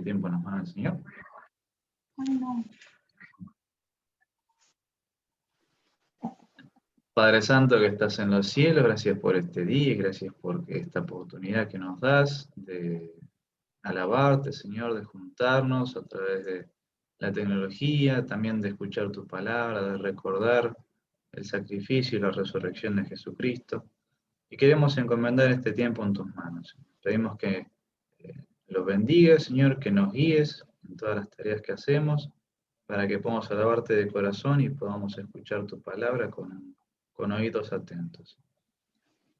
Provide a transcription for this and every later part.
tiempo en las manos del Señor. Padre Santo que estás en los cielos, gracias por este día y gracias por esta oportunidad que nos das de alabarte, Señor, de juntarnos a través de la tecnología, también de escuchar tu palabra, de recordar el sacrificio y la resurrección de Jesucristo. Y queremos encomendar este tiempo en tus manos. Pedimos que lo bendigas, Señor, que nos guíes en todas las tareas que hacemos, para que podamos alabarte de corazón y podamos escuchar tu palabra con oídos atentos.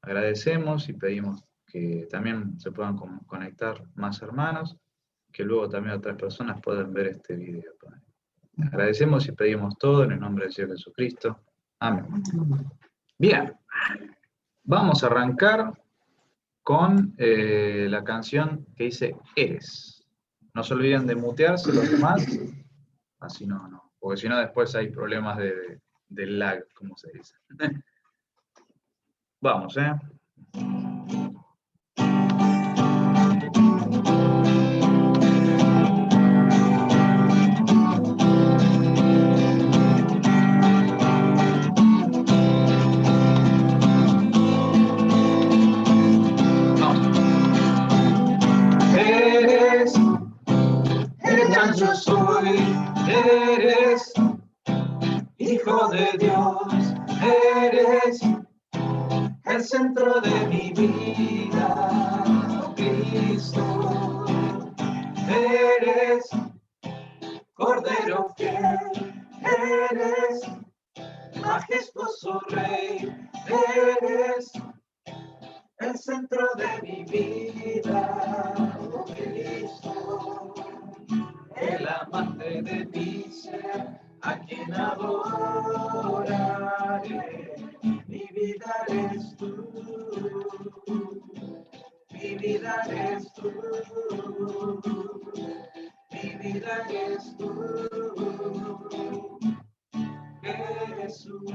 Agradecemos y pedimos que también se puedan conectar más hermanos, que luego también otras personas puedan ver este video, Padre. Agradecemos y pedimos todo en el nombre del Señor Jesucristo. Amén. Bien, vamos a arrancar con la canción que dice Eres. No se olviden de mutearse los demás, así no, porque si no después hay problemas de lag, como se dice. Vamos, Eres el gran yo soy, eres Hijo de Dios, eres el centro de mi vida, oh Cristo, eres Cordero fiel, eres majestuoso Rey, eres el centro de mi vida, oh Cristo, el amante de mi ser, a quien adoraré. Mi vida eres tú, mi vida eres tú, mi vida eres tú, Jesús.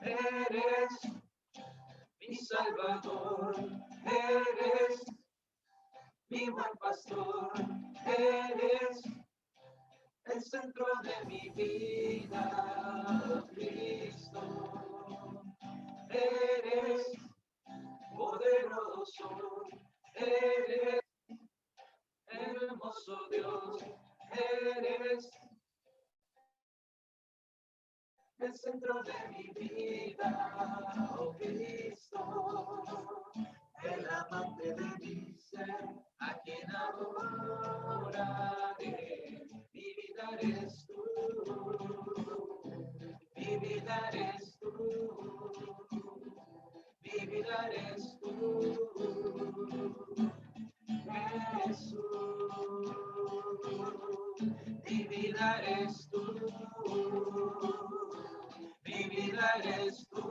Eres mi Salvador, eres mi buen pastor, eres el centro de mi vida, Cristo. Eres poderoso, eres hermoso Dios, eres el centro de mi vida, oh Cristo, el amante de mi ser, a quien adoraré. Mi vida eres tú, mi vida eres tú, mi vida eres tú, Jesús, mi vida eres tú. Mi vida eres tú,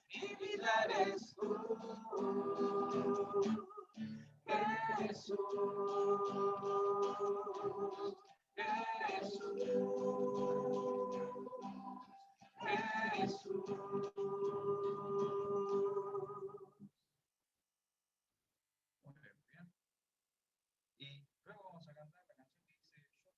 mi vida eres tú, Jesús, Jesús, Jesús. Muy bien. Y luego vamos a cantar la canción que dice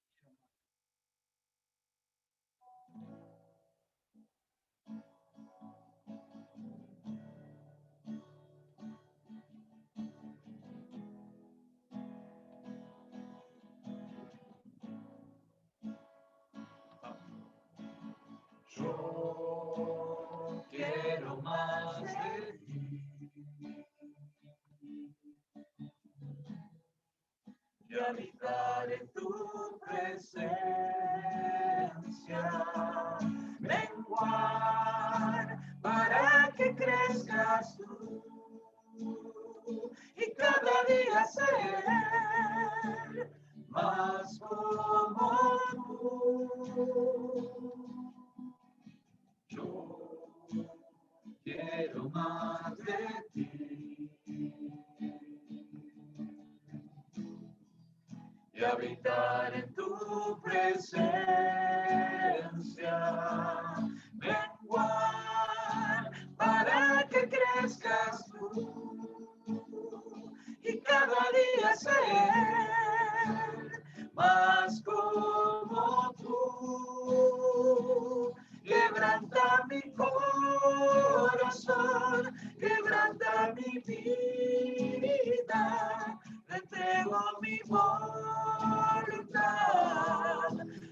Yo quiero más. Yo quiero más de ti. Y habitar en tu presencia, menguar para que crezcas tú y cada día ser más como tú. Yo quiero más de ti. Y habitar en tu presencia, menguar para que crezcas tú y cada día ser más como tú. Quebranta mi corazón, quebranta mi vida, le entrego mi voluntad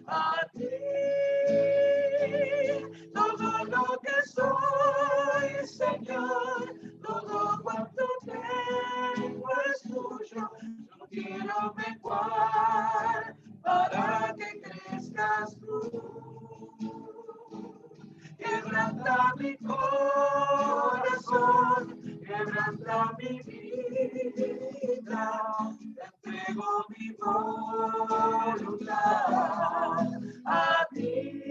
a ti. Todo lo que soy, Señor, todo cuanto tengo es tuyo. No quiero menguar para que crezcas tú. Quebranta mi corazón, quebranta mi vida, te entrego mi voluntad a ti.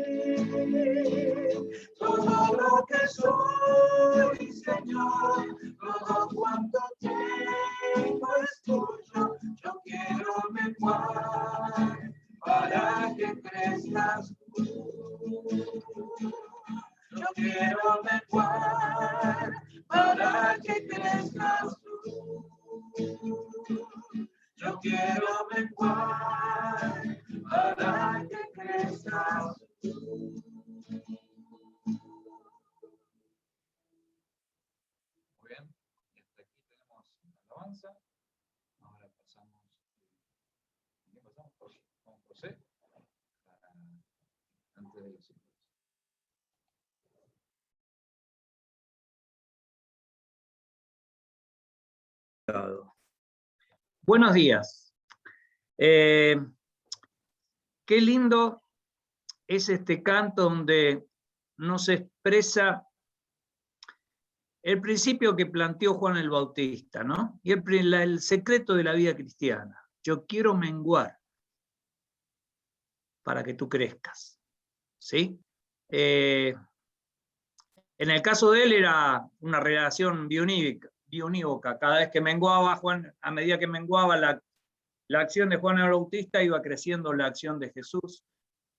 Todo lo que soy, Señor, todo cuanto tengo es tuyo. Yo quiero menguar para que crezcas tú. Yo quiero menguar para que crezcas tú. Yo quiero menguar para que crezcas tú. Muy bien, y hasta aquí tenemos la alabanza. Ahora pasamos, ¿qué pasamos? Vamos por C, antes de los símbolos. Buenos días. Qué lindo es este canto donde nos expresa el principio que planteó Juan el Bautista, ¿no? Y el secreto de la vida cristiana. Yo quiero menguar para que tú crezcas, ¿sí? En el caso de él era una relación bionívoca. Cada vez que menguaba Juan, a medida que menguaba la acción de Juan el Bautista, iba creciendo la acción de Jesús.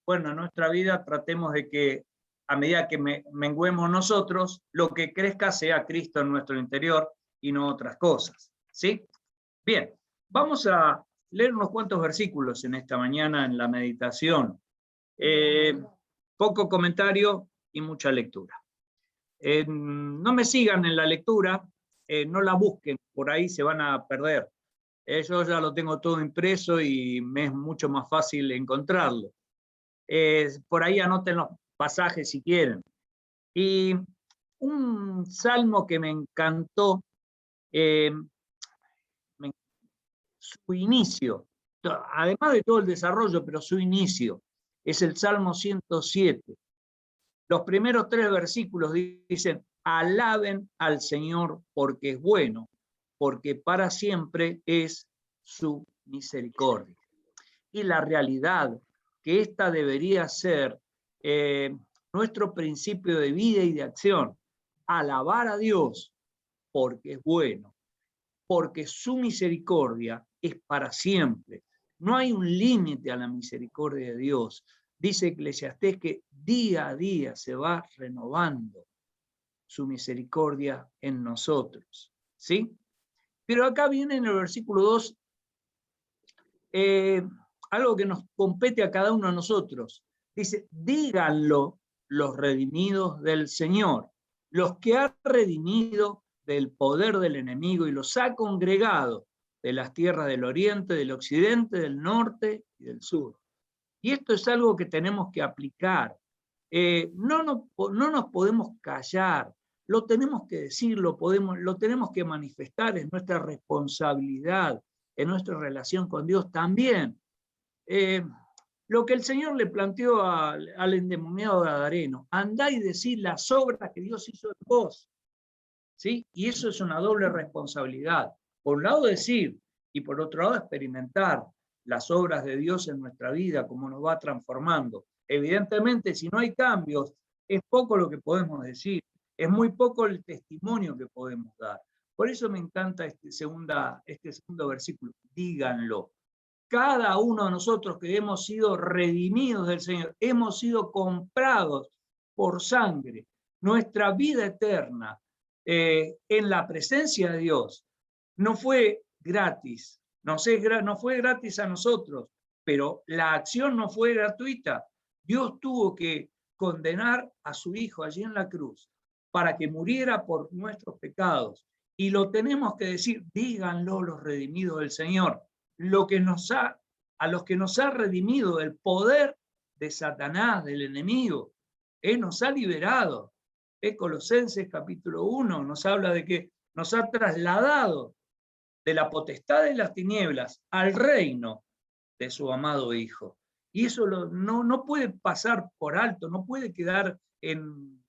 Bueno, en nuestra vida tratemos de que a medida que menguemos nosotros, lo que crezca sea Cristo en nuestro interior y no otras cosas, ¿sí? Bien, vamos a leer unos cuantos versículos en esta mañana en la meditación. Poco comentario y mucha lectura. No me sigan en la lectura, no la busquen, por ahí se van a perder. Yo ya lo tengo todo impreso y me es mucho más fácil encontrarlo. Por ahí anoten los pasajes si quieren. Y un salmo que me encantó, su inicio, además de todo el desarrollo, pero su inicio, es el Salmo 107. Los primeros 3 versículos dicen: alaben al Señor porque es bueno, porque para siempre es su misericordia. Y la realidad que esta debería ser nuestro principio de vida y de acción, alabar a Dios porque es bueno, porque su misericordia es para siempre. No hay un límite a la misericordia de Dios. Dice Eclesiastés que día a día se va renovando su misericordia en nosotros, ¿sí? Pero acá viene en el versículo 2 algo que nos compete a cada uno de nosotros. Dice: díganlo los redimidos del Señor, los que ha redimido del poder del enemigo y los ha congregado de las tierras del oriente, del occidente, del norte y del sur. Y esto es algo que tenemos que aplicar. No nos podemos callar, lo tenemos que decir, lo tenemos que manifestar, es nuestra responsabilidad en nuestra relación con Dios también. Lo que el Señor le planteó al endemoniado gadareno: andá y decid las obras que Dios hizo en vos, ¿sí? Y eso es una doble responsabilidad. Por un lado decir, y por otro lado experimentar las obras de Dios en nuestra vida, cómo nos va transformando. Evidentemente, si no hay cambios, es poco lo que podemos decir, es muy poco el testimonio que podemos dar. Por eso me encanta este segundo versículo: díganlo. Cada uno de nosotros que hemos sido redimidos del Señor, hemos sido comprados por sangre, nuestra vida eterna en la presencia de Dios. No fue gratis, no fue gratis a nosotros, pero la acción no fue gratuita. Dios tuvo que condenar a su Hijo allí en la cruz para que muriera por nuestros pecados. Y lo tenemos que decir, díganlo los redimidos del Señor, a los que nos ha redimido del poder de Satanás, del enemigo. Él nos ha liberado. Colosenses capítulo 1 nos habla de que nos ha trasladado de la potestad de las tinieblas al reino de su amado Hijo. Y eso no puede pasar por alto, no puede quedar en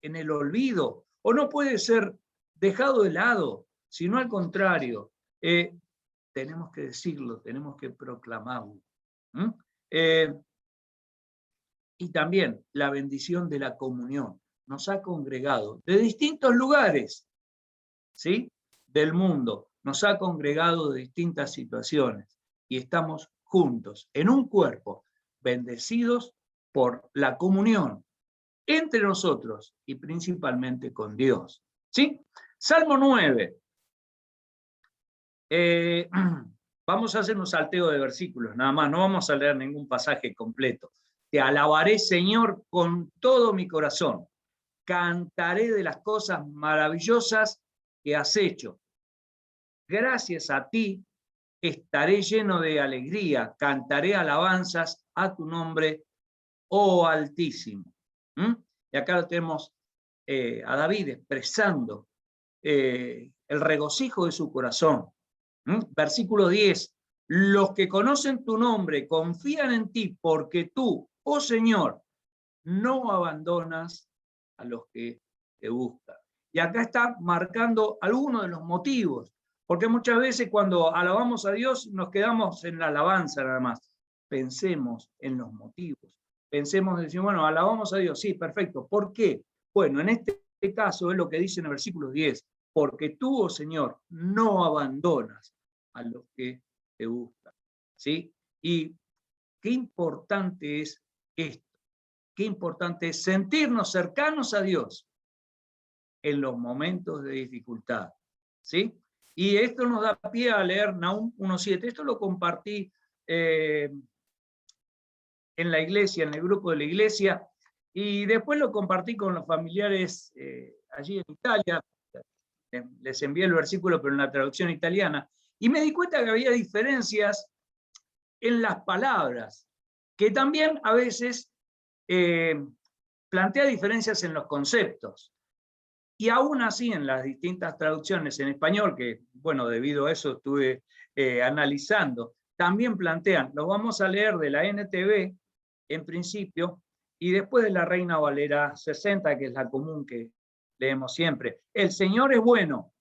el olvido, o no puede ser dejado de lado, sino al contrario, tenemos que decirlo, tenemos que proclamarlo. Y también la bendición de la comunión. Nos ha congregado de distintos lugares, ¿sí?, del mundo. Nos ha congregado de distintas situaciones y estamos juntos en un cuerpo, bendecidos por la comunión entre nosotros y principalmente con Dios. ¿Sí? Salmo 9. Vamos a hacer un salteo de versículos, nada más, no vamos a leer ningún pasaje completo. Te alabaré, Señor, con todo mi corazón. Cantaré de las cosas maravillosas que has hecho. Gracias a ti estaré lleno de alegría, cantaré alabanzas a tu nombre, oh Altísimo. Y acá lo tenemos a David expresando el regocijo de su corazón. Versículo 10. Los que conocen tu nombre confían en ti porque tú, oh Señor, no abandonas a los que te buscan. Y acá está marcando algunos de los motivos, porque muchas veces cuando alabamos a Dios nos quedamos en la alabanza nada más. Pensemos en los motivos. Pensemos en decir, bueno, alabamos a Dios, sí, perfecto. ¿Por qué? Bueno, en este caso es lo que dice en el versículo 10, porque tú, oh Señor, no abandonas a los que te buscan. ¿Sí? Y qué importante es esto. Qué importante es sentirnos cercanos a Dios en los momentos de dificultad. ¿Sí? Y esto nos da pie a leer Nahum 1.7. Esto lo compartí en la iglesia, en el grupo de la iglesia, y después lo compartí con los familiares allí en Italia. Les envié el versículo, pero en la traducción italiana, y me di cuenta que había diferencias en las palabras, que también a veces plantea diferencias en los conceptos. Y aún así, en las distintas traducciones en español, que, bueno, debido a eso estuve analizando, también plantean, lo vamos a leer de la NTV, en principio, y después de la Reina Valera 60, que es la común que leemos siempre. El Señor es bueno,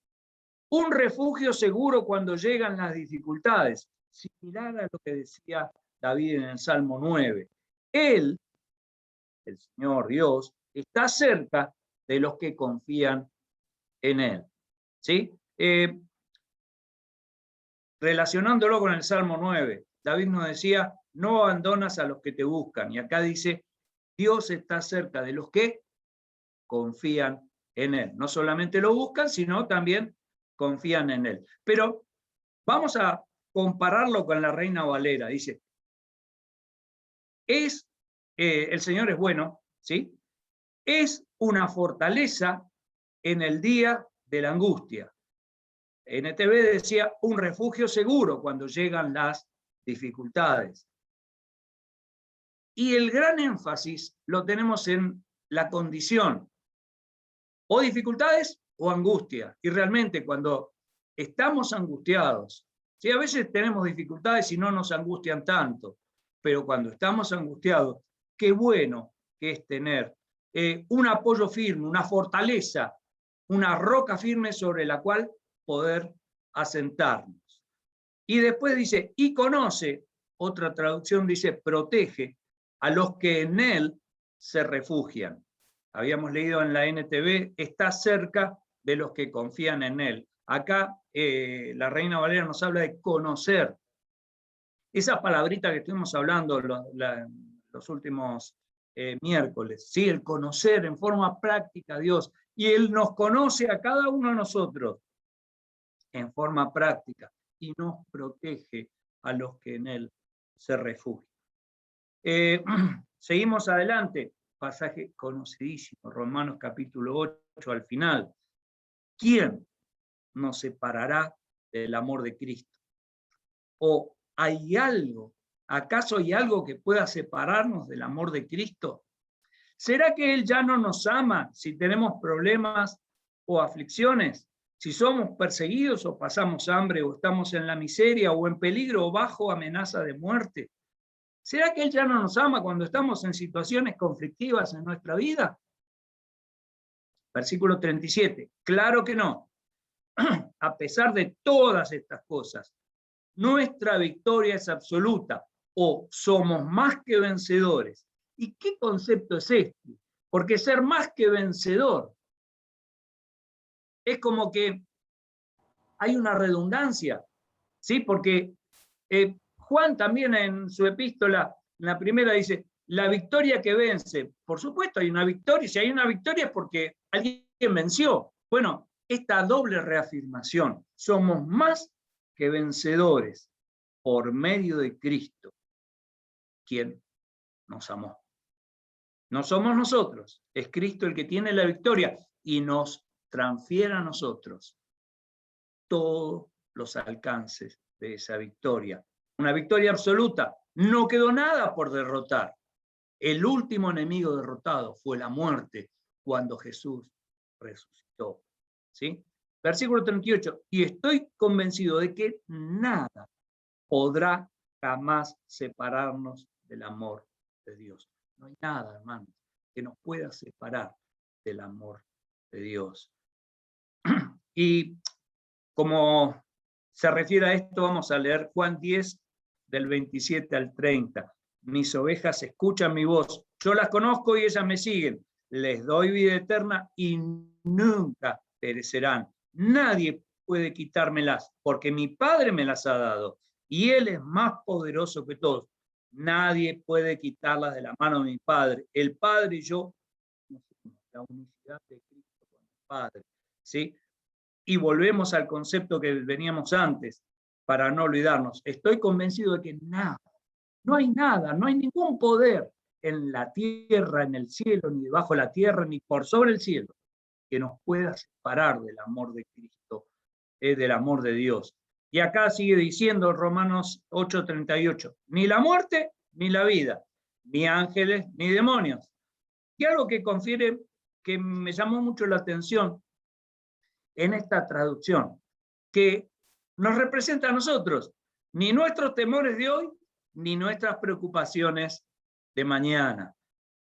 un refugio seguro cuando llegan las dificultades, similar a lo que decía David en el Salmo 9. Él, el Señor Dios, está cerca de los que confían en Él. ¿Sí? Relacionándolo con el Salmo 9, David nos decía, no abandonas a los que te buscan. Y acá dice, Dios está cerca de los que confían en Él. No solamente lo buscan, sino también confían en Él. Pero vamos a compararlo con la Reina Valera. Dice, el Señor es bueno, ¿sí? Es una fortaleza en el día de la angustia. NTV decía, un refugio seguro cuando llegan las dificultades. Y el gran énfasis lo tenemos en la condición, o dificultades o angustia. Y realmente cuando estamos angustiados, ¿sí? A veces tenemos dificultades y no nos angustian tanto, pero cuando estamos angustiados, qué bueno que es tener un apoyo firme, una fortaleza, una roca firme sobre la cual poder asentarnos. Y después dice, y conoce, otra traducción dice, protege a los que en él se refugian. Habíamos leído en la NTV, está cerca de los que confían en él. Acá la Reina Valera nos habla de conocer. Esa palabrita que estuvimos hablando los últimos miércoles, ¿sí? El conocer en forma práctica a Dios, Y Él nos conoce a cada uno de nosotros en forma práctica y nos protege a los que en Él se refugian. Seguimos adelante, pasaje conocidísimo, Romanos capítulo 8 al final. ¿Quién nos separará del amor de Cristo? ¿O hay algo, acaso hay algo que pueda separarnos del amor de Cristo? ¿Será que Él ya no nos ama si tenemos problemas o aflicciones? Si somos perseguidos o pasamos hambre o estamos en la miseria o en peligro o bajo amenaza de muerte. ¿Será que Él ya no nos ama cuando estamos en situaciones conflictivas en nuestra vida? Versículo 37. Claro que no. A pesar de todas estas cosas, nuestra victoria es absoluta o somos más que vencedores. ¿Y qué concepto es este? Porque ser más que vencedor es como que hay una redundancia, ¿sí? Porque Juan también en su epístola, en la primera dice, la victoria que vence. Por supuesto hay una victoria, si hay una victoria es porque alguien venció. Bueno, esta doble reafirmación, somos más que vencedores por medio de Cristo, quien nos amó. No somos nosotros, es Cristo el que tiene la victoria y nos transfiere a nosotros todos los alcances de esa victoria. Una victoria absoluta, no quedó nada por derrotar. El último enemigo derrotado fue la muerte cuando Jesús resucitó. ¿Sí? Versículo 38, y estoy convencido de que nada podrá jamás separarnos del amor de Dios. No hay nada, hermanos, que nos pueda separar del amor de Dios. Y como se refiere a esto, vamos a leer Juan 10, del 27 al 30. Mis ovejas escuchan mi voz, yo las conozco y ellas me siguen. Les doy vida eterna y nunca perecerán. Nadie puede quitármelas, porque mi Padre me las ha dado, y Él es más poderoso que todos. Nadie puede quitarlas de la mano de mi Padre. El Padre y yo, la unicidad de Cristo con el Padre, ¿sí? Y volvemos al concepto que veníamos antes, para no olvidarnos. Estoy convencido de que nada, no hay nada, no hay ningún poder en la tierra, en el cielo, ni debajo de la tierra, ni por sobre el cielo, que nos pueda separar del amor de Cristo, del amor de Dios. Y acá sigue diciendo Romanos 8:38, ni la muerte, ni la vida, ni ángeles, ni demonios. Y algo que confiere, que me llamó mucho la atención en esta traducción, que nos representa a nosotros, ni nuestros temores de hoy, ni nuestras preocupaciones de mañana.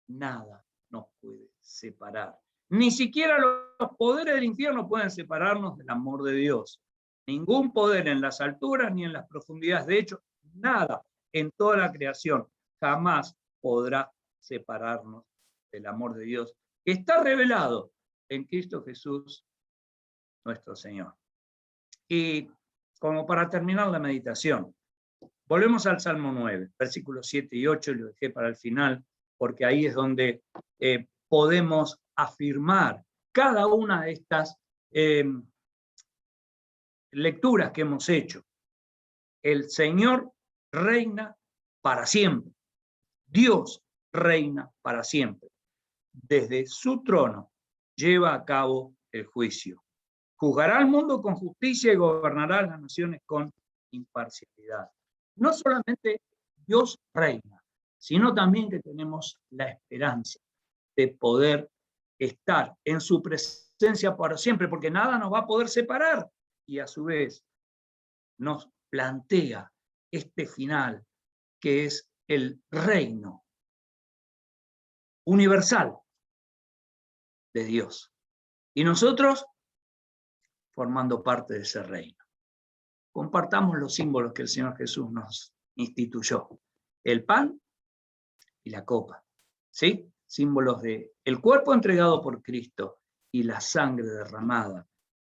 Nada nos puede separar. Ni siquiera los poderes del infierno pueden separarnos del amor de Dios. Ningún poder en las alturas ni en las profundidades. De hecho, nada en toda la creación jamás podrá separarnos del amor de Dios, que está revelado en Cristo Jesús, nuestro Señor. Y como para terminar la meditación, volvemos al Salmo 9, versículos 7 y 8, y lo dejé para el final, porque ahí es donde podemos afirmar cada una de estas lecturas que hemos hecho. El Señor reina para siempre. Dios reina para siempre. Desde su trono lleva a cabo el juicio. Juzgará al mundo con justicia y gobernará a las naciones con imparcialidad. No solamente Dios reina, sino también que tenemos la esperanza de poder estar en su presencia para siempre, porque nada nos va a poder separar. Y a su vez nos plantea este final, que es el reino universal de Dios. Y nosotros formando parte de ese reino. Compartamos los símbolos que el Señor Jesús nos instituyó. El pan y la copa, ¿sí? Símbolos de el cuerpo entregado por Cristo y la sangre derramada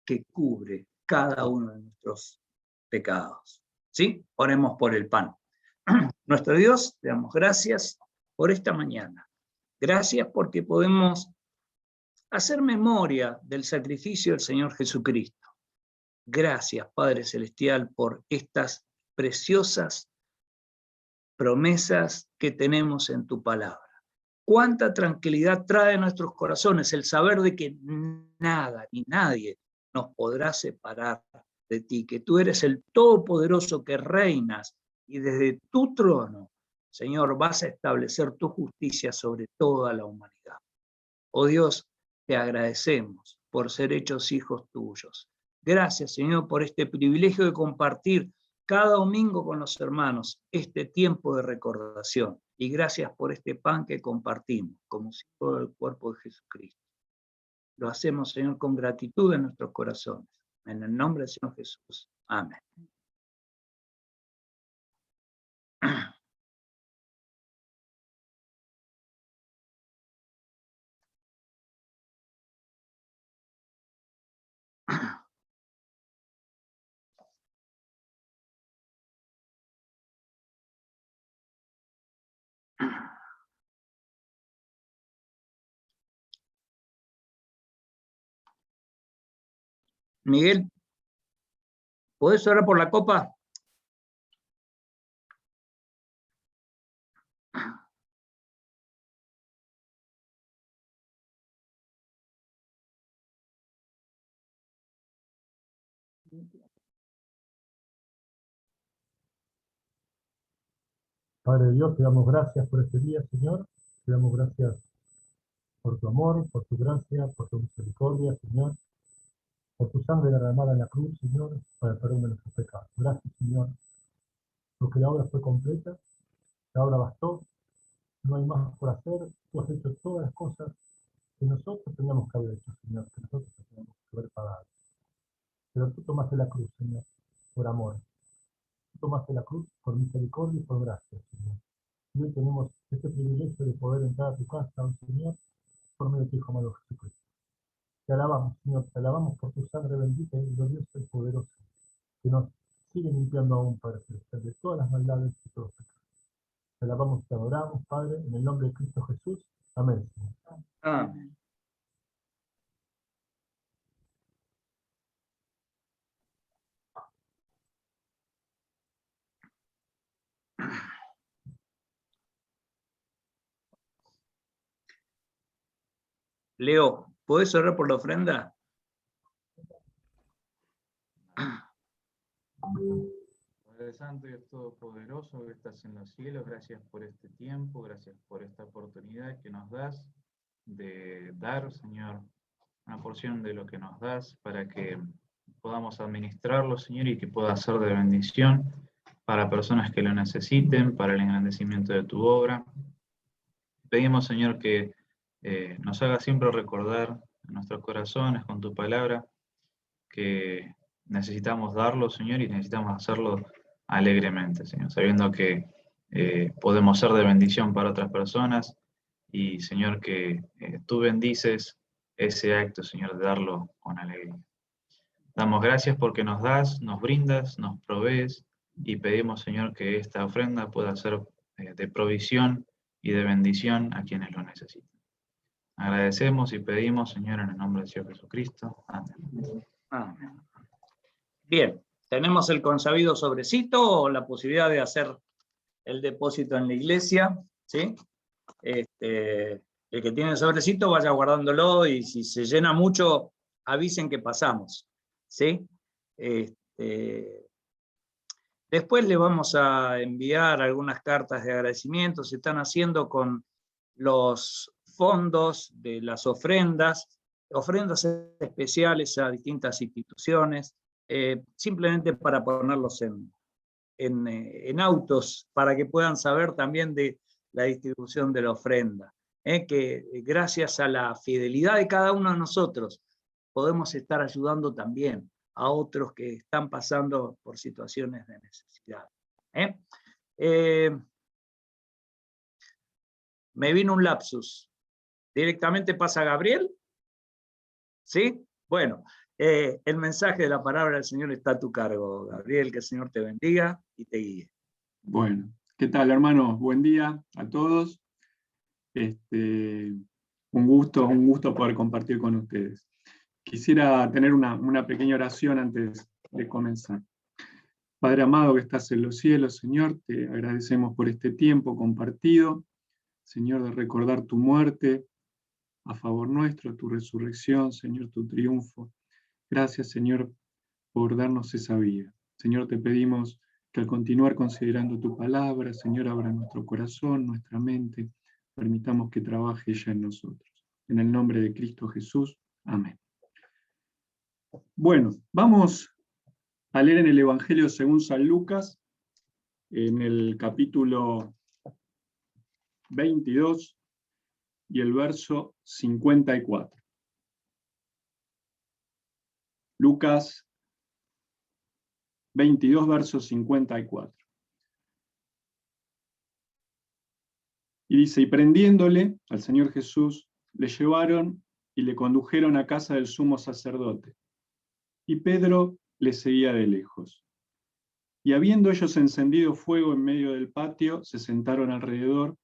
que cubre cada uno de nuestros pecados, ¿sí? Oremos por el pan. Nuestro Dios, te damos gracias por esta mañana. Gracias porque podemos hacer memoria del sacrificio del Señor Jesucristo. Gracias, Padre Celestial, por estas preciosas promesas que tenemos en tu palabra. Cuánta tranquilidad trae a nuestros corazones el saber de que nada ni nadie nos podrá separar de ti, que tú eres el Todopoderoso que reinas y desde tu trono, Señor, vas a establecer tu justicia sobre toda la humanidad. Oh Dios, te agradecemos por ser hechos hijos tuyos. Gracias, Señor, por este privilegio de compartir cada domingo con los hermanos este tiempo de recordación. Y gracias por este pan que compartimos como símbolo del cuerpo de Jesucristo. Lo hacemos, Señor, con gratitud en nuestros corazones. En el nombre del Señor Jesús. Amén. Miguel, ¿podés orar por la copa? Padre Dios, te damos gracias por este día, Señor. Te damos gracias por tu amor, por tu gracia, por tu misericordia, Señor. Por tu sangre derramada en la cruz, Señor, para el perdón de nuestros pecados. Gracias, Señor, porque la obra fue completa, la obra bastó, no hay más por hacer. Tú has hecho todas las cosas que nosotros teníamos que haber hecho, Señor, que nosotros teníamos que haber pagado. Pero tú tomaste la cruz, Señor, por amor. Tú tomaste la cruz por misericordia y por gracia, Señor. Y hoy tenemos este privilegio de poder entrar a tu casa, Señor, por medio de tu Hijo amado Jesucristo. Te alabamos, Señor, te alabamos por tu sangre bendita y gloriosa y poderosa, que nos sigue limpiando aún, Padre Celestial, de todas las maldades y todos los pecados. Te alabamos y te adoramos, Padre, en el nombre de Cristo Jesús. Amén, Señor. Amén. Leo, ¿podés orar por la ofrenda? Padre Santo y Todopoderoso que estás en los cielos, gracias por este tiempo, gracias por esta oportunidad que nos das de dar, Señor, una porción de lo que nos das para que podamos administrarlo, Señor, y que pueda ser de bendición para personas que lo necesiten, para el engrandecimiento de tu obra. Pedimos, Señor, que nos haga siempre recordar en nuestros corazones con tu palabra que necesitamos darlo, Señor, y necesitamos hacerlo alegremente, Señor, sabiendo que podemos ser de bendición para otras personas y, Señor, que tú bendices ese acto, Señor, de darlo con alegría. Damos gracias porque nos das, nos brindas, nos provees y pedimos, Señor, que esta ofrenda pueda ser de provisión y de bendición a quienes lo necesitan. Agradecemos y pedimos, Señor, en el nombre del Señor Jesucristo. Amén. Amén. Bien, tenemos el consabido sobrecito o la posibilidad de hacer el depósito en la iglesia, ¿sí? El que tiene el sobrecito vaya guardándolo y si se llena mucho, avisen que pasamos, ¿sí? Después le vamos a enviar algunas cartas de agradecimiento, se están haciendo con los fondos de las ofrendas especiales a distintas instituciones, simplemente para ponerlos en autos, para que puedan saber también de la distribución de la ofrenda. Que gracias a la fidelidad de cada uno de nosotros, podemos estar ayudando también a otros que están pasando por situaciones de necesidad. Me vino un lapsus. ¿Directamente pasa a Gabriel? ¿Sí? Bueno, el mensaje de la palabra del Señor está a tu cargo, Gabriel, que el Señor te bendiga y te guíe. Bueno, ¿qué tal, hermanos? Buen día a todos. Un gusto poder compartir con ustedes. Quisiera tener una pequeña oración antes de comenzar. Padre amado que estás en los cielos, Señor, te agradecemos por este tiempo compartido, Señor, de recordar tu muerte a favor nuestro, tu resurrección, Señor, tu triunfo. Gracias, Señor, por darnos esa vida. Señor, te pedimos que al continuar considerando tu palabra, Señor, abra nuestro corazón, nuestra mente, permitamos que trabaje ella en nosotros. En el nombre de Cristo Jesús. Amén. Bueno, vamos a leer en el Evangelio según San Lucas, en el capítulo 22 y el verso 54. Lucas 22, verso 54. Y dice, y prendiéndole al Señor Jesús, le llevaron y le condujeron a casa del sumo sacerdote. Y Pedro le seguía de lejos. Y habiendo ellos encendido fuego en medio del patio, se sentaron alrededor,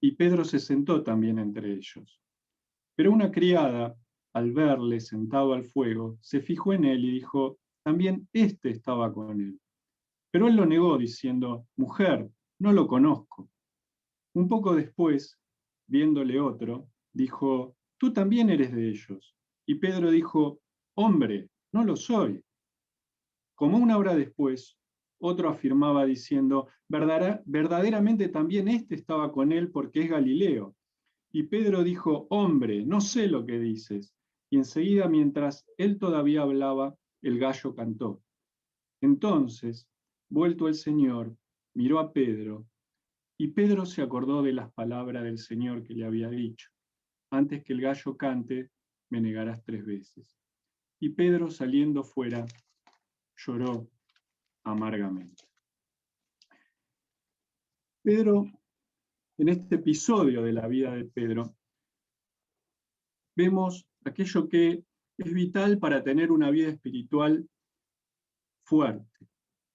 y Pedro se sentó también entre ellos. Pero una criada, al verle sentado al fuego, se fijó en él y dijo, también éste estaba con él. Pero él lo negó, diciendo, mujer, no lo conozco. Un poco después, viéndole otro, dijo, tú también eres de ellos. Y Pedro dijo, hombre, no lo soy. Como una hora después, otro afirmaba diciendo, verdaderamente también éste estaba con él porque es Galileo. Y Pedro dijo, hombre, no sé lo que dices. Y enseguida, mientras él todavía hablaba, el gallo cantó. Entonces, vuelto el Señor, miró a Pedro, y Pedro se acordó de las palabras del Señor que le había dicho, antes que el gallo cante, me negarás 3 veces. Y Pedro, saliendo fuera, lloró amargamente. Pedro, en este episodio de la vida de Pedro, vemos aquello que es vital para tener una vida espiritual fuerte,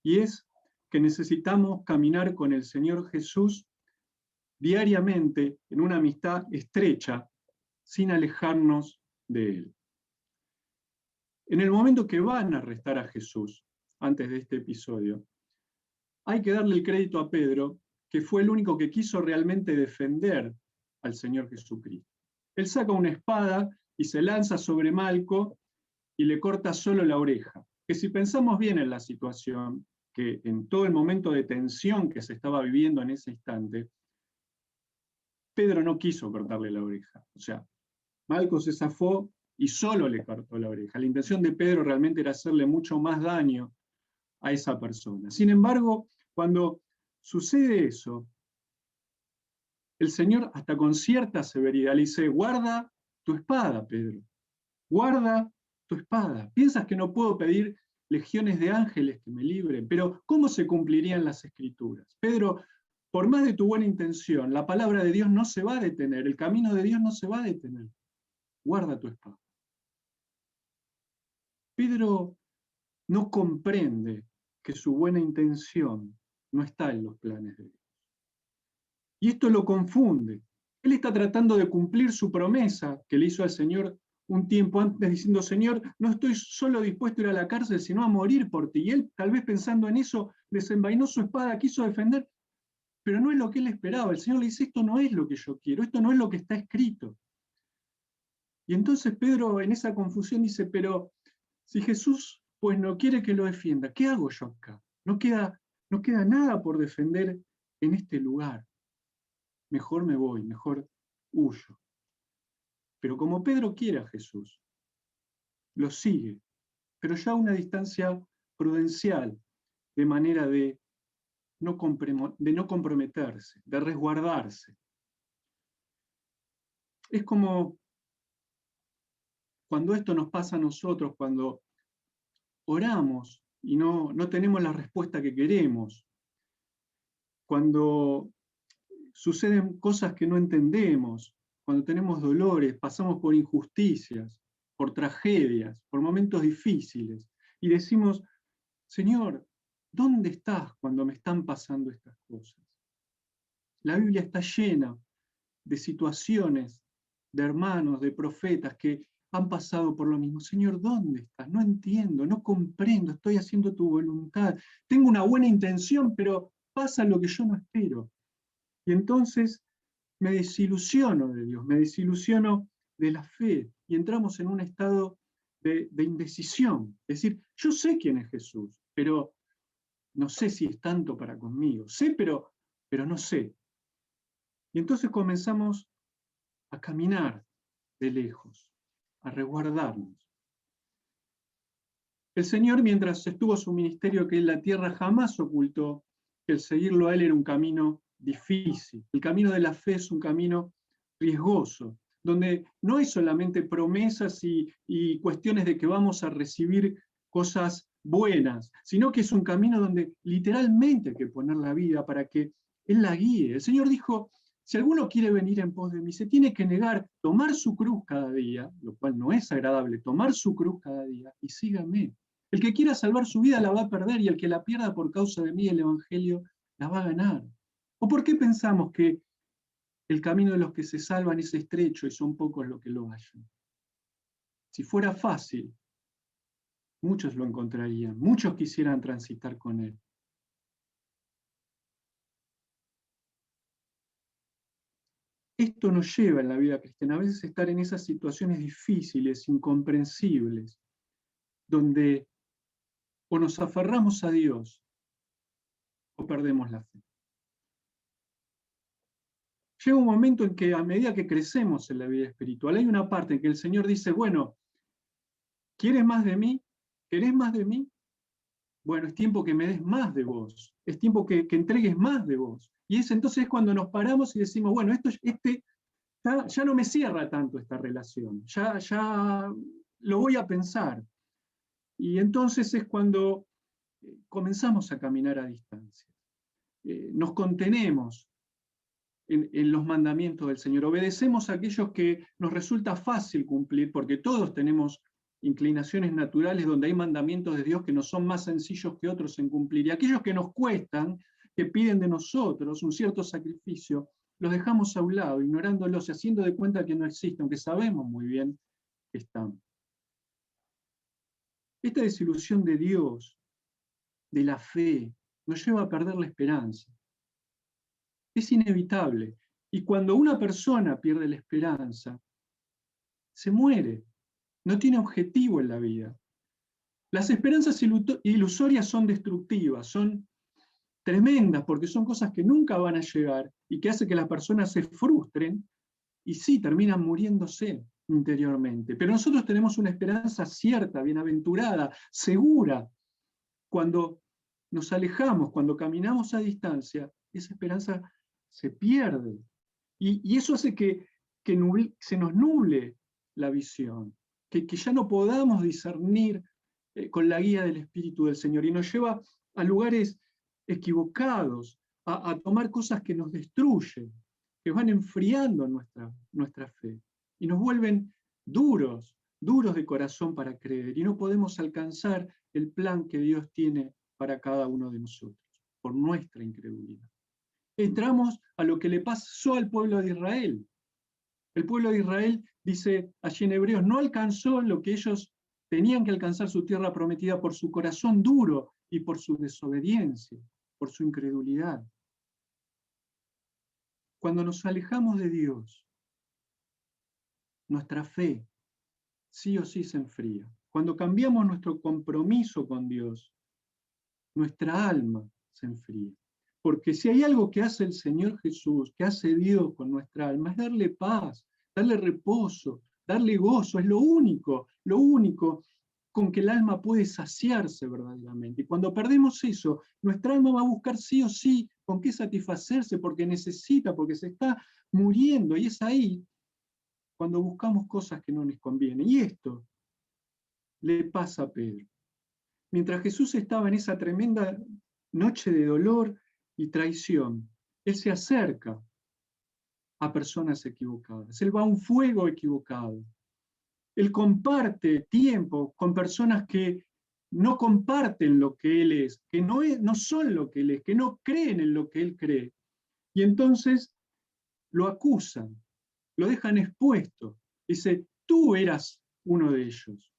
y es que necesitamos caminar con el Señor Jesús diariamente en una amistad estrecha, sin alejarnos de Él. En el momento que van a arrestar a Jesús, antes de este episodio, hay que darle el crédito a Pedro, que fue el único que quiso realmente defender al Señor Jesucristo. Él saca una espada y se lanza sobre Malco y le corta solo la oreja. Que si pensamos bien en la situación, que en todo el momento de tensión que se estaba viviendo en ese instante, Pedro no quiso cortarle la oreja. O sea, Malco se zafó y solo le cortó la oreja. La intención de Pedro realmente era hacerle mucho más daño a esa persona. Sin embargo, cuando sucede eso, el Señor hasta con cierta severidad le dice, guarda tu espada, Pedro, guarda tu espada. ¿Piensas que no puedo pedir legiones de ángeles que me libren? Pero ¿cómo se cumplirían las Escrituras? Pedro, por más de tu buena intención, la palabra de Dios no se va a detener, el camino de Dios no se va a detener. Guarda tu espada. Pedro no comprende que su buena intención no está en los planes de Dios. Y esto lo confunde. Él está tratando de cumplir su promesa que le hizo al Señor un tiempo antes, diciendo, Señor, no estoy solo dispuesto a ir a la cárcel, sino a morir por ti. Y él, tal vez pensando en eso, desenvainó su espada, quiso defender, pero no es lo que él esperaba. El Señor le dice, esto no es lo que yo quiero, esto no es lo que está escrito. Y entonces Pedro en esa confusión dice, pero si Jesús pues no quiere que lo defienda, ¿qué hago yo acá? No queda nada por defender en este lugar. Mejor me voy, mejor huyo. Pero como Pedro quiere a Jesús, lo sigue, pero ya a una distancia prudencial, de manera de no comprometerse, de resguardarse. Es como cuando esto nos pasa a nosotros, cuando oramos y no tenemos la respuesta que queremos, cuando suceden cosas que no entendemos, cuando tenemos dolores, pasamos por injusticias, por tragedias, por momentos difíciles, y decimos, Señor, ¿dónde estás cuando me están pasando estas cosas? La Biblia está llena de situaciones de hermanos, de profetas que han pasado por lo mismo. Señor, ¿dónde estás? No entiendo, no comprendo, estoy haciendo tu voluntad. Tengo una buena intención, pero pasa lo que yo no espero. Y entonces me desilusiono de Dios, me desilusiono de la fe y entramos en un estado de indecisión. Es decir, yo sé quién es Jesús, pero no sé si es tanto para conmigo. Sé, pero no sé. Y entonces comenzamos a caminar de lejos, a resguardarnos. El Señor, mientras estuvo su ministerio aquí en la tierra, jamás ocultó que el seguirlo a Él era un camino difícil. El camino de la fe es un camino riesgoso, donde no hay solamente promesas y cuestiones de que vamos a recibir cosas buenas, sino que es un camino donde literalmente hay que poner la vida para que Él la guíe. El Señor dijo, si alguno quiere venir en pos de mí, se tiene que negar, tomar su cruz cada día, lo cual no es agradable, tomar su cruz cada día y sígame. El que quiera salvar su vida la va a perder y el que la pierda por causa de mí, el Evangelio, la va a ganar. ¿O por qué pensamos que el camino de los que se salvan es estrecho y son pocos los que lo hallan? Si fuera fácil, muchos lo encontrarían, muchos quisieran transitar con él. Esto nos lleva en la vida cristiana a veces a estar en esas situaciones difíciles, incomprensibles, donde o nos aferramos a Dios o perdemos la fe. Llega un momento en que a medida que crecemos en la vida espiritual, hay una parte en que el Señor dice, bueno, ¿quieres más de mí? ¿Querés más de mí? Bueno, es tiempo que me des más de vos, es tiempo que entregues más de vos. Y es entonces cuando nos paramos y decimos, bueno, ya no me cierra tanto esta relación, ya lo voy a pensar. Y entonces es cuando comenzamos a caminar a distancia. Nos contenemos en los mandamientos del Señor, obedecemos a aquellos que nos resulta fácil cumplir, porque todos tenemos inclinaciones naturales donde hay mandamientos de Dios que no son más sencillos que otros en cumplir, y aquellos que nos cuestan, que piden de nosotros un cierto sacrificio, los dejamos a un lado, ignorándolos y haciendo de cuenta que no existen, aunque sabemos muy bien que están. Esta desilusión de Dios, de la fe, nos lleva a perder la esperanza. Es inevitable. Y cuando una persona pierde la esperanza, se muere. No tiene objetivo en la vida. Las esperanzas ilusorias son destructivas, son tremendas, porque son cosas que nunca van a llegar y que hacen que las personas se frustren y sí, terminan muriéndose interiormente. Pero nosotros tenemos una esperanza cierta, bienaventurada, segura. Cuando nos alejamos, cuando caminamos a distancia, esa esperanza se pierde. Y eso hace que se nos nuble la visión, que ya no podamos discernir con la guía del Espíritu del Señor, y nos lleva a lugares equivocados, a tomar cosas que nos destruyen, que van enfriando nuestra fe, y nos vuelven duros de corazón para creer, y no podemos alcanzar el plan que Dios tiene para cada uno de nosotros, por nuestra incredulidad. Entramos a lo que le pasó al pueblo de Israel. El pueblo de Israel, dice allí en Hebreos, no alcanzó lo que ellos tenían que alcanzar, su tierra prometida, por su corazón duro y por su desobediencia, por su incredulidad. Cuando nos alejamos de Dios, nuestra fe sí o sí se enfría. Cuando cambiamos nuestro compromiso con Dios, nuestra alma se enfría. Porque si hay algo que hace el Señor Jesús, que hace Dios con nuestra alma, es darle paz, darle reposo, darle gozo. Es lo único con que el alma puede saciarse verdaderamente. Y cuando perdemos eso, nuestra alma va a buscar sí o sí con qué satisfacerse, porque necesita, porque se está muriendo. Y es ahí cuando buscamos cosas que no nos convienen. Y esto le pasa a Pedro. Mientras Jesús estaba en esa tremenda noche de dolor y traición, él se acerca a personas equivocadas. Él va a un fuego equivocado. Él comparte tiempo con personas que no comparten lo que él es, que no son lo que él es, que no creen en lo que él cree. Y entonces lo acusan, lo dejan expuesto. Dice, tú eras uno de ellos.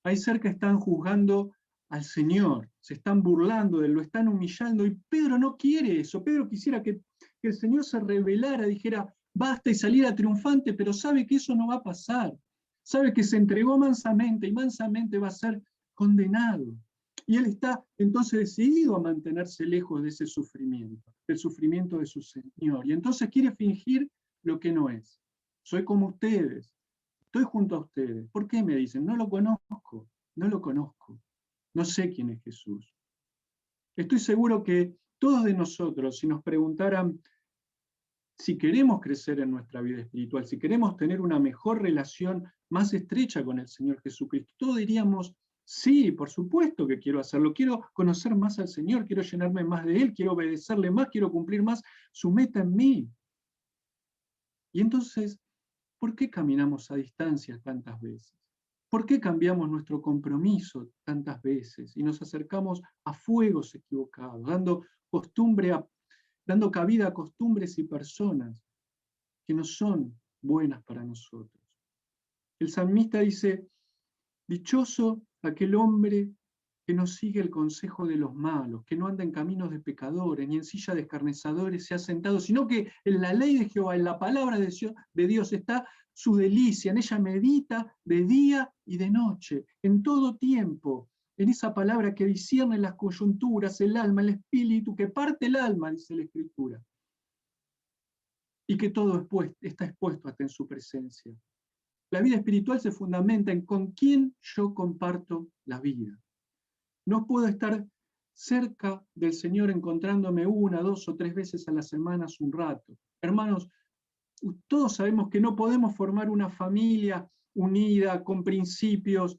Ahí cerca están juzgando al Señor, se están burlando de él, lo están humillando, y Pedro no quiere eso. Pedro quisiera que el Señor se revelara, dijera, basta, y saliera triunfante, pero sabe que eso no va a pasar. Sabe que se entregó mansamente, y mansamente va a ser condenado. Y él está entonces decidido a mantenerse lejos de ese sufrimiento, del sufrimiento de su Señor. Y entonces quiere fingir lo que no es. Soy como ustedes, estoy junto a ustedes. ¿Por qué me dicen? No lo conozco, no lo conozco. No sé quién es Jesús. Estoy seguro que todos de nosotros, si nos preguntaran si queremos crecer en nuestra vida espiritual, si queremos tener una mejor relación más estrecha con el Señor Jesucristo, todos diríamos, sí, por supuesto que quiero hacerlo, quiero conocer más al Señor, quiero llenarme más de Él, quiero obedecerle más, quiero cumplir más su meta en mí. Y entonces, ¿por qué caminamos a distancia tantas veces? ¿Por qué cambiamos nuestro compromiso tantas veces y nos acercamos a fuegos equivocados, dando cabida a costumbres y personas que no son buenas para nosotros? El salmista dice, dichoso aquel hombre que no sigue el consejo de los malos, que no anda en caminos de pecadores, ni en silla de escarnecedores se ha sentado, sino que en la ley de Jehová, en la palabra de Dios está su delicia, en ella medita de día y de noche, en todo tiempo, en esa palabra que discierne las coyunturas, el alma, el espíritu, que parte el alma, dice la Escritura, y que todo está expuesto hasta en su presencia. La vida espiritual se fundamenta en con quién yo comparto la vida. No puedo estar cerca del Señor encontrándome 1, 2 o 3 veces a la semana un rato. Hermanos, todos sabemos que no podemos formar una familia unida, con principios,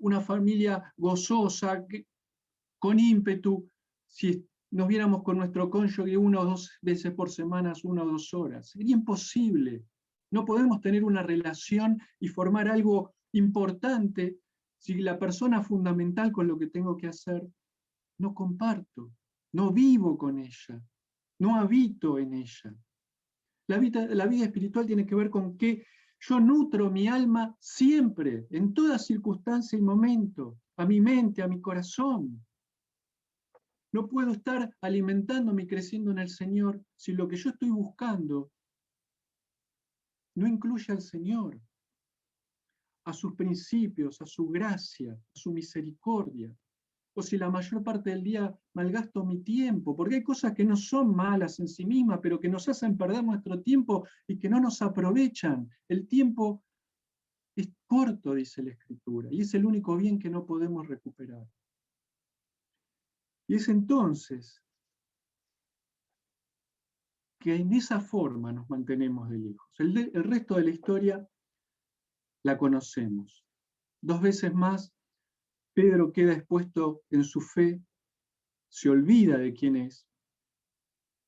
una familia gozosa, con ímpetu, si nos viéramos con nuestro cónyuge 1 o 2 veces por semana, 1 o 2 horas. Sería imposible. No podemos tener una relación y formar algo importante si la persona fundamental con lo que tengo que hacer no comparto, no vivo con ella, no habito en ella. La vida espiritual tiene que ver con que yo nutro mi alma siempre, en toda circunstancia y momento, a mi mente, a mi corazón. No puedo estar alimentándome y creciendo en el Señor si lo que yo estoy buscando no incluye al Señor, a sus principios, a su gracia, a su misericordia. O si la mayor parte del día malgasto mi tiempo, porque hay cosas que no son malas en sí mismas, pero que nos hacen perder nuestro tiempo y que no nos aprovechan. El tiempo es corto, dice la Escritura, y es el único bien que no podemos recuperar. Y es entonces que en esa forma nos mantenemos de lejos. El resto de la historia la conocemos. 2 veces más, Pedro queda expuesto en su fe, se olvida de quién es,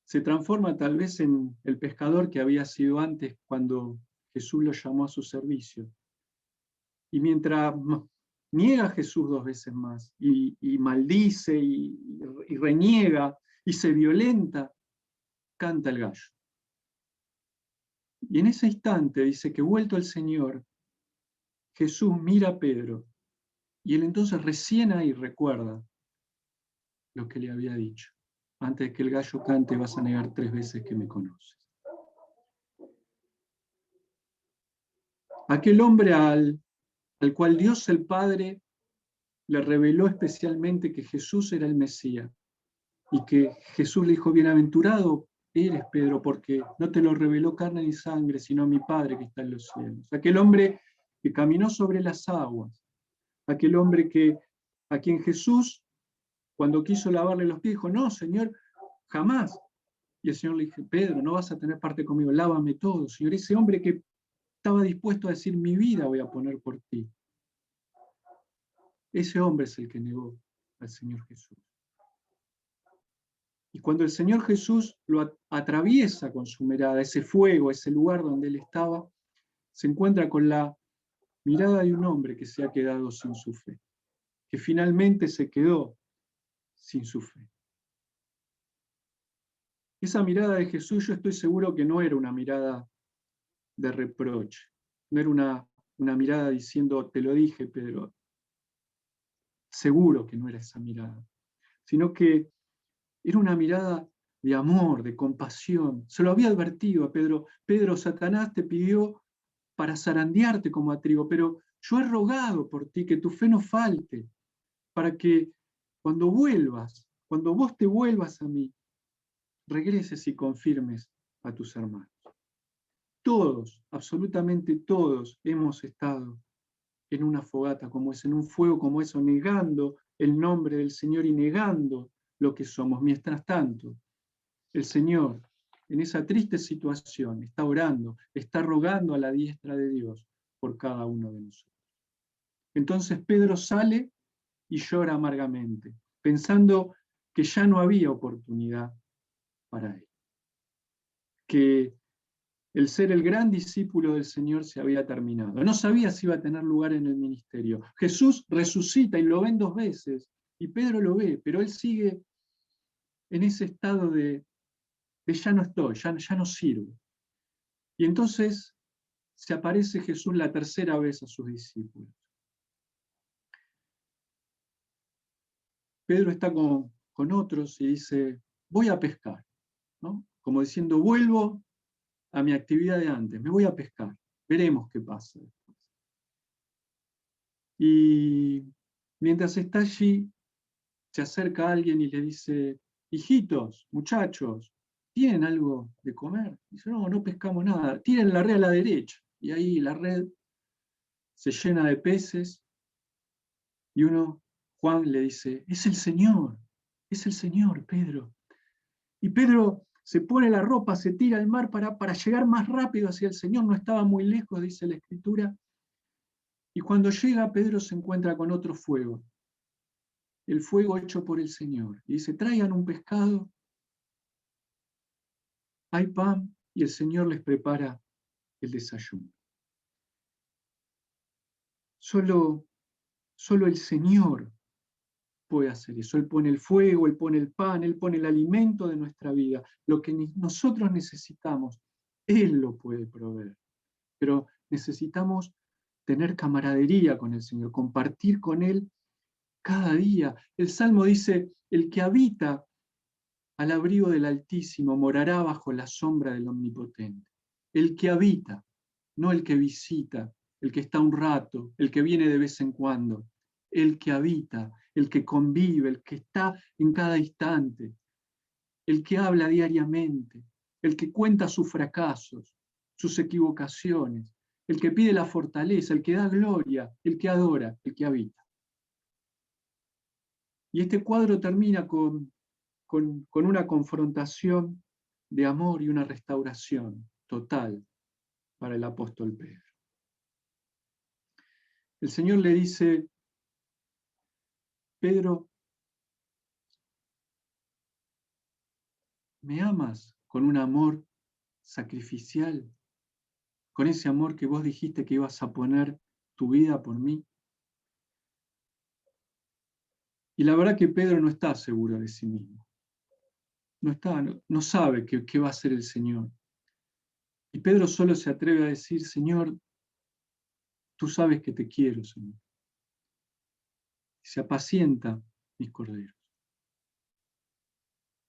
se transforma tal vez en el pescador que había sido antes cuando Jesús lo llamó a su servicio. Y mientras niega a Jesús 2 veces más, y maldice, y reniega, y se violenta, canta el gallo. Y en ese instante dice que vuelto el Señor, Jesús mira a Pedro, y él entonces recién ahí recuerda lo que le había dicho. Antes de que el gallo cante, vas a negar 3 veces que me conoces. Aquel hombre al cual Dios el Padre le reveló especialmente que Jesús era el Mesías, y que Jesús le dijo, bienaventurado eres, Pedro, porque no te lo reveló carne ni sangre, sino mi Padre que está en los cielos. Aquel hombre que caminó sobre las aguas, aquel hombre a quien Jesús, cuando quiso lavarle los pies, dijo, no, Señor, jamás. Y el Señor le dijo, Pedro, no vas a tener parte conmigo, lávame todo, Señor. Ese hombre que estaba dispuesto a decir, mi vida voy a poner por ti. Ese hombre es el que negó al Señor Jesús. Y cuando el Señor Jesús lo atraviesa con su mirada, ese fuego, ese lugar donde él estaba, se encuentra con la mirada de un hombre que se ha quedado sin su fe, que finalmente se quedó sin su fe. Esa mirada de Jesús, yo estoy seguro que no era una mirada de reproche. No era una mirada diciendo, te lo dije, Pedro. Seguro que no era esa mirada, sino que era una mirada de amor, de compasión. Se lo había advertido a Pedro. Pedro, Satanás te pidió para zarandearte como a trigo, pero yo he rogado por ti que tu fe no falte, para que cuando vuelvas, cuando vos te vuelvas a mí, regreses y confirmes a tus hermanos. Todos, absolutamente todos, hemos estado en una fogata como es, en un fuego como eso, negando el nombre del Señor y negando lo que somos. Mientras tanto, el Señor, en esa triste situación, está orando, está rogando a la diestra de Dios por cada uno de nosotros. Entonces Pedro sale y llora amargamente, pensando que ya no había oportunidad para él, que el ser el gran discípulo del Señor se había terminado. No sabía si iba a tener lugar en el ministerio. Jesús resucita y lo ven 2 veces, y Pedro lo ve, pero él sigue en ese estado de ya no estoy, ya no sirvo. Y entonces se aparece Jesús la 3ª vez a sus discípulos. Pedro está con otros y dice, voy a pescar, ¿no? Como diciendo, vuelvo a mi actividad de antes, me voy a pescar, veremos qué pasa después. Y mientras está allí, se acerca alguien y le dice, hijitos, muchachos, ¿tienen algo de comer? Dice, no pescamos nada, tiren la red a la derecha. Y ahí la red se llena de peces y Juan le dice, es el Señor, Pedro. Y Pedro se pone la ropa, se tira al mar para llegar más rápido hacia el Señor, no estaba muy lejos, dice la Escritura. Y cuando llega, Pedro se encuentra con otro fuego, el fuego hecho por el Señor. Y dice, traigan un pescado, hay pan, y el Señor les prepara el desayuno. Solo el Señor puede hacer eso. Él pone el fuego, Él pone el pan, Él pone el alimento de nuestra vida. Lo que nosotros necesitamos, Él lo puede proveer. Pero necesitamos tener camaradería con el Señor, compartir con Él cada día. El Salmo dice, el que habita al abrigo del Altísimo morará bajo la sombra del Omnipotente. El que habita, no el que visita, el que está un rato, el que viene de vez en cuando. El que habita, el que convive, el que está en cada instante, el que habla diariamente, el que cuenta sus fracasos, sus equivocaciones, el que pide la fortaleza, el que da gloria, el que adora, el que habita. Y este cuadro termina con una confrontación de amor y una restauración total para el apóstol Pedro. El Señor le dice, Pedro, ¿me amas con un amor sacrificial? ¿Con ese amor que vos dijiste que ibas a poner tu vida por mí? Y la verdad que Pedro no está seguro de sí mismo. No sabe qué va a hacer el Señor. Y Pedro solo se atreve a decir, Señor, tú sabes que te quiero, Señor. Y se apacienta mis corderos.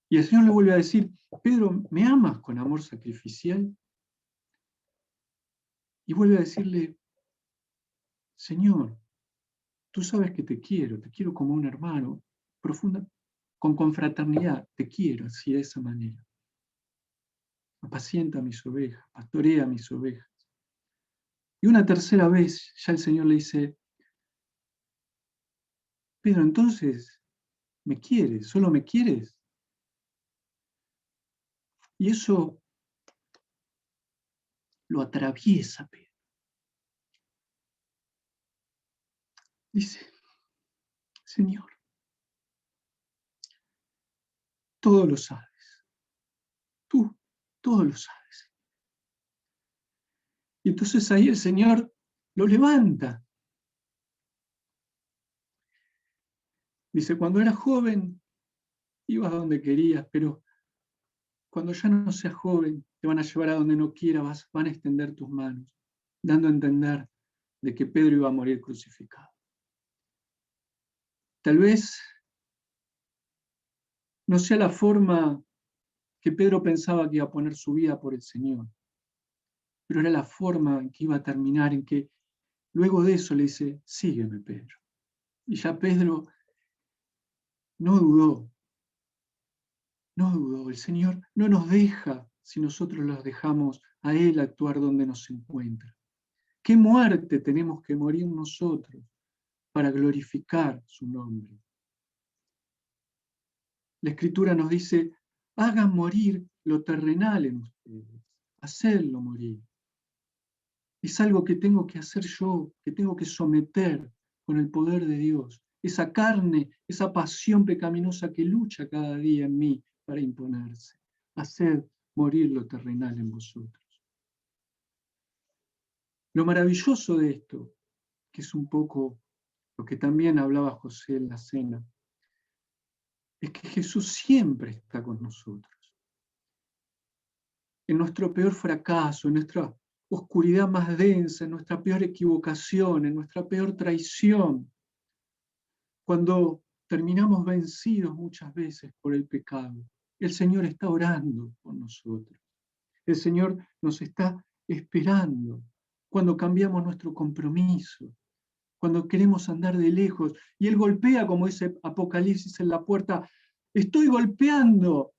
Y el Señor le vuelve a decir, Pedro, ¿me amas con amor sacrificial? Y vuelve a decirle, Señor, tú sabes que te quiero como un hermano, profunda, con confraternidad, te quiero así de esa manera. Apacienta mis ovejas, pastorea mis ovejas. Y una 3ª vez ya el Señor le dice, Pedro, entonces, ¿me quieres? ¿Solo me quieres? Y eso lo atraviesa Pedro. Dice, Señor, todo lo sabes. Tú todo lo sabes. Y entonces ahí el Señor lo levanta. Dice, cuando eras joven, ibas donde querías, pero cuando ya no seas joven, te van a llevar a donde no quieras, van a extender tus manos, dando a entender de que Pedro iba a morir crucificado. Tal vez no sea la forma que Pedro pensaba que iba a poner su vida por el Señor, pero era la forma en que iba a terminar, en que luego de eso le dice, sígueme, Pedro. Y ya Pedro no dudó, el Señor no nos deja si nosotros los dejamos a Él actuar donde nos encuentra. ¿Qué muerte tenemos que morir nosotros para glorificar su nombre? La Escritura nos dice, hagan morir lo terrenal en ustedes, hacedlo morir. Es algo que tengo que hacer yo, que tengo que someter con el poder de Dios. Esa carne, esa pasión pecaminosa que lucha cada día en mí para imponerse. Haced morir lo terrenal en vosotros. Lo maravilloso de esto, que es un poco lo que también hablaba José en la cena, es que Jesús siempre está con nosotros. En nuestro peor fracaso, en nuestra oscuridad más densa, en nuestra peor equivocación, en nuestra peor traición, cuando terminamos vencidos muchas veces por el pecado, el Señor está orando por nosotros. El Señor nos está esperando cuando cambiamos nuestro compromiso, cuando queremos andar de lejos, y Él golpea, como dice Apocalipsis, en la puerta. Estoy golpeando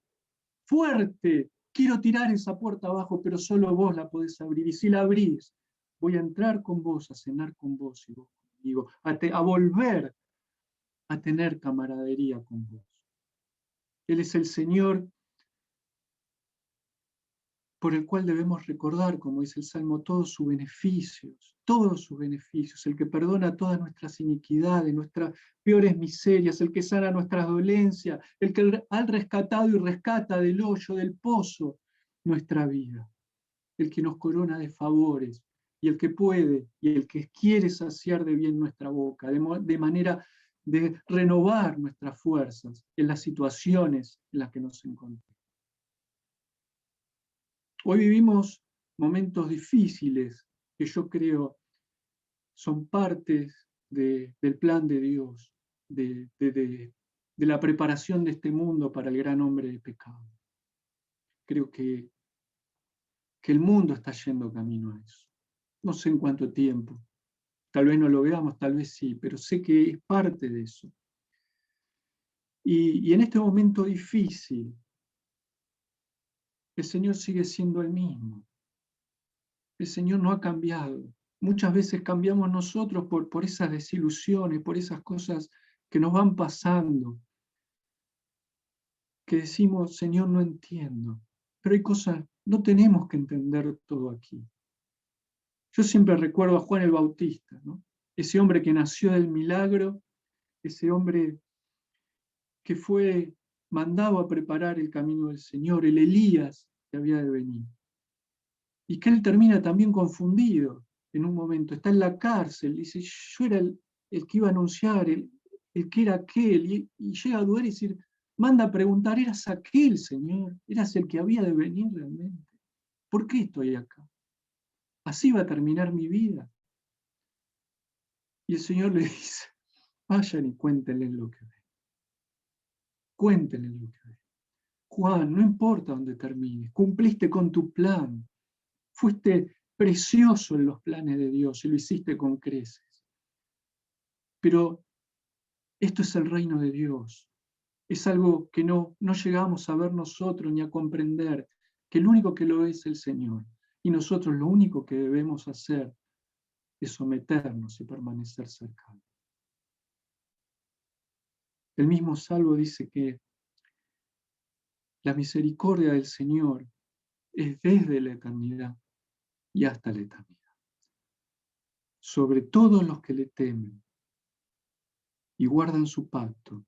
fuerte, quiero tirar esa puerta abajo, pero solo vos la podés abrir, y si la abrís, voy a entrar con vos, a cenar con vos y vos conmigo, a volver a tener camaradería con vos. Él es el Señor por el cual debemos recordar, como dice el Salmo, todos sus beneficios, el que perdona todas nuestras iniquidades, nuestras peores miserias, el que sana nuestras dolencias, el que ha rescatado y rescata del hoyo, del pozo, nuestra vida, el que nos corona de favores, y el que puede, y el que quiere saciar de bien nuestra boca, de manera de renovar nuestras fuerzas en las situaciones en las que nos encontramos. Hoy vivimos momentos difíciles que yo creo son partes del plan de Dios, de la preparación de este mundo para el gran hombre de pecado. Creo que el mundo está yendo camino a eso. No sé en cuánto tiempo. Tal vez no lo veamos, tal vez sí, pero sé que es parte de eso. Y en este momento difícil, el Señor sigue siendo el mismo. El Señor no ha cambiado. Muchas veces cambiamos nosotros por esas desilusiones, por esas cosas que nos van pasando, que decimos, Señor, no entiendo. Pero hay cosas, no tenemos que entender todo aquí. Yo siempre recuerdo a Juan el Bautista, ¿no? Ese hombre que nació del milagro, ese hombre que fue mandado a preparar el camino del Señor, el Elías que había de venir. Y que él termina también confundido en un momento, está en la cárcel, dice, yo era el que iba a anunciar, el que era aquel, y llega a dudar y decir, manda a preguntar, ¿eras aquel, Señor? ¿Eras el que había de venir realmente? ¿Por qué estoy acá? ¿Así va a terminar mi vida? Y el Señor le dice, vayan y cuéntenle lo que ven. Cuéntenle lo que ven. Juan, no importa dónde termines, cumpliste con tu plan. Fuiste precioso en los planes de Dios y lo hiciste con creces. Pero esto es el reino de Dios. Es algo que no llegamos a ver nosotros ni a comprender, que el único que lo ve es el Señor. Y nosotros lo único que debemos hacer es someternos y permanecer cercanos. El mismo Salmo dice que la misericordia del Señor es desde la eternidad y hasta la eternidad. Sobre todos los que le temen y guardan su pacto,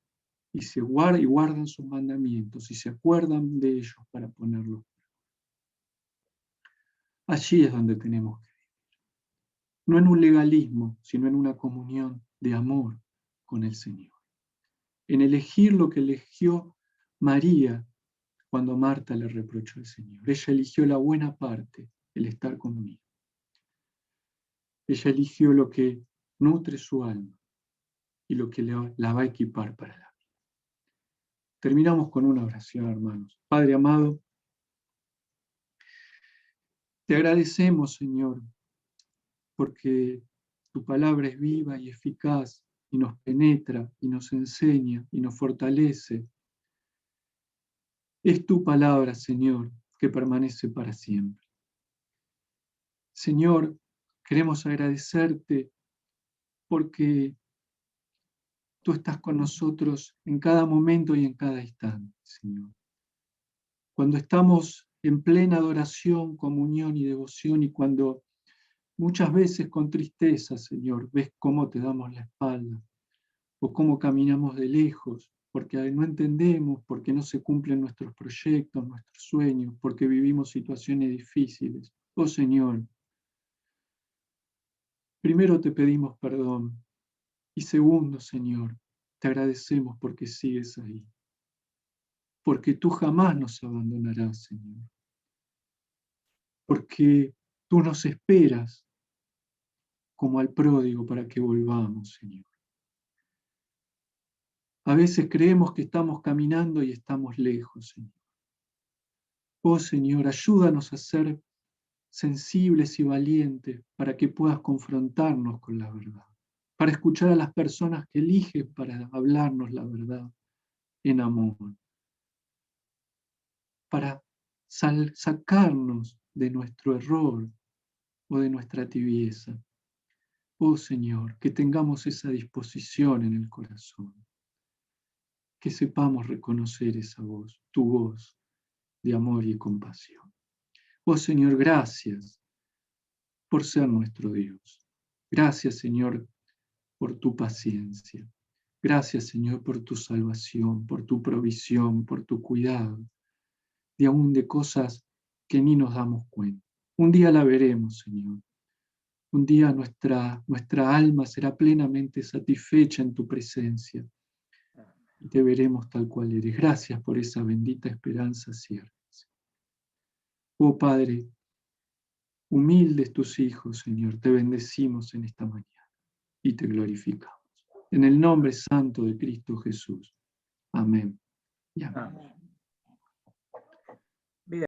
y guardan sus mandamientos, y se acuerdan de ellos para ponerlos. Allí es donde tenemos que vivir. No en un legalismo, sino en una comunión de amor con el Señor. En elegir lo que eligió María cuando Marta le reprochó al Señor. Ella eligió la buena parte, el estar conmigo. Ella eligió lo que nutre su alma y lo que la va a equipar para la vida. Terminamos con una oración, hermanos. Padre amado, te agradecemos, Señor, porque tu palabra es viva y eficaz y nos penetra y nos enseña y nos fortalece. Es tu palabra, Señor, que permanece para siempre. Señor, queremos agradecerte porque tú estás con nosotros en cada momento y en cada instante, Señor. Cuando estamos en plena adoración, comunión y devoción, y cuando muchas veces con tristeza, Señor, ves cómo te damos la espalda, o cómo caminamos de lejos, porque no entendemos, porque no se cumplen nuestros proyectos, nuestros sueños, porque vivimos situaciones difíciles. Oh Señor, primero te pedimos perdón, y segundo, Señor, te agradecemos porque sigues ahí, porque tú jamás nos abandonarás, Señor, porque tú nos esperas como al pródigo para que volvamos, Señor. A veces creemos que estamos caminando y estamos lejos, Señor. Oh Señor, ayúdanos a ser sensibles y valientes para que puedas confrontarnos con la verdad, para escuchar a las personas que eliges para hablarnos la verdad en amor, para sacarnos de nuestro error o de nuestra tibieza. Oh Señor, que tengamos esa disposición en el corazón, que sepamos reconocer esa voz, tu voz de amor y compasión. Oh Señor, gracias por ser nuestro Dios. Gracias, Señor, por tu paciencia. Gracias, Señor, por tu salvación, por tu provisión, por tu cuidado, y aún de cosas que ni nos damos cuenta. Un día la veremos, Señor. Un día nuestra alma será plenamente satisfecha en tu presencia y te veremos tal cual eres. Gracias por esa bendita esperanza cierta. Oh Padre, humildes tus hijos, Señor, te bendecimos en esta mañana y te glorificamos. En el nombre santo de Cristo Jesús. Amén. Y amén. Amén.